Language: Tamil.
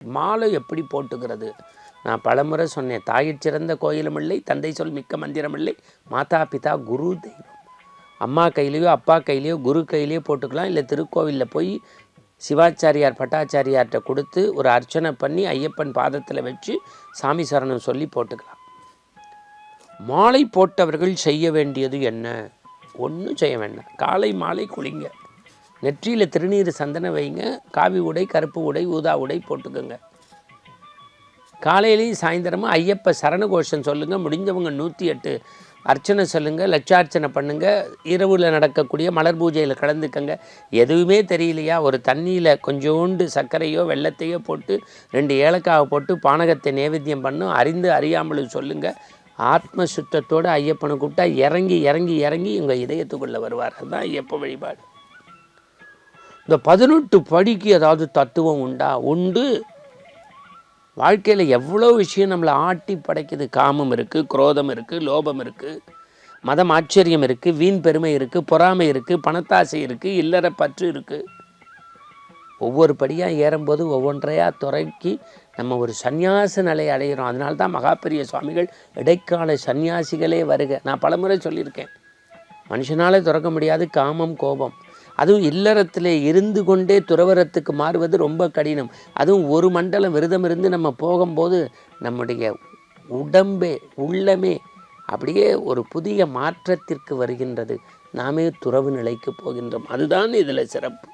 மாலை எப்படி போட்டுக்கிறது? நான் பலமுறை சொன்னேன், தாயிற் சிறந்த கோயிலும் இல்லை, தந்தை சொல் மிக்க மந்திரம் இல்லை, மாதா பிதா குரு தெய்வம். அம்மா கையிலையோ அப்பா கையிலையோ குரு கையிலையோ போட்டுக்கலாம். இல்லை திருக்கோவிலில் போய் சிவாச்சாரியார் பட்டாச்சாரியார்கிட்ட கொடுத்து ஒரு அர்ச்சனை பண்ணி ஐயப்பன் பாதத்தில் வச்சு சாமி சரணம் சொல்லி போட்டுக்கலாம். மாலை போட்டவர்கள் செய்ய வேண்டியது என்ன? ஒன்றும் செய்ய வேண்டாம். காலை மாலை குளிங்க, நெற்றியில் திருநீர் சந்தனம் வைங்க, காவி உடை கருப்பு உடை ஊதா உடை போட்டுக்கோங்க. காலையிலையும் சாயந்தரமும் ஐயப்ப சரண கோஷம் சொல்லுங்கள். முடிஞ்சவங்க 108 அர்ச்சனை சொல்லுங்கள், லட்சார்ச்சனை பண்ணுங்கள். இரவில் நடக்கக்கூடிய மலர் பூஜையில் கலந்துக்கங்க. எதுவுமே தெரியலையா, ஒரு தண்ணியில் கொஞ்சோண்டு சர்க்கரையோ வெள்ளத்தையோ போட்டு 2 ஏலக்காவை போட்டு பானகத்தை நைவேத்தியம் பண்ணும். அறிந்து அறியாமலும் சொல்லுங்கள். ஆத்ம சுத்தத்தோடு ஐயப்பனை கூப்பிட்டா இறங்கி இறங்கி இறங்கி உங்கள் இதயத்துக்குள்ளே வருவார். அதுதான் ஐயப்ப வழிபாடு. இந்த 18 படிக்கு ஏதாவது தத்துவம் உண்டா? உண்டு. வாழ்க்கையில் எவ்வளோ விஷயம் நம்மளை ஆட்டி படைக்குது. காமம் இருக்குது, குரோதம் இருக்குது, லோபம் இருக்குது, மதம் ஆச்சரியம் இருக்குது, வீண் பெருமை இருக்குது, பொறாமை இருக்குது, பணத்தாசை இருக்குது, இல்லற பற்று இருக்குது. ஒவ்வொரு படியாக ஏறும்போது ஒவ்வொன்றையாக துறைக்கி நம்ம ஒரு சந்நியாச நிலையை அடைகிறோம். அதனால தான் மகாபெரிய சுவாமிகள் இடைக்கால சந்நியாசிகளே வருக. நான் பலமுறை சொல்லியிருக்கேன், மனுஷனாலே துறக்க முடியாது காமம் கோபம். அதுவும் இல்லறத்தில் இருந்து கொண்டே துறவரத்துக்கு மாறுவது ரொம்ப கடினம். அதுவும் ஒரு மண்டலம் விரதம் இருந்து நம்ம போகும்போது நம்முடைய உடம்பே உள்ளமே அப்படியே ஒரு புதிய மாற்றத்திற்கு வருகின்றது. நாமே துறவு நிலைக்கு போகின்றோம். அதுதான் இதில் சிறப்பு.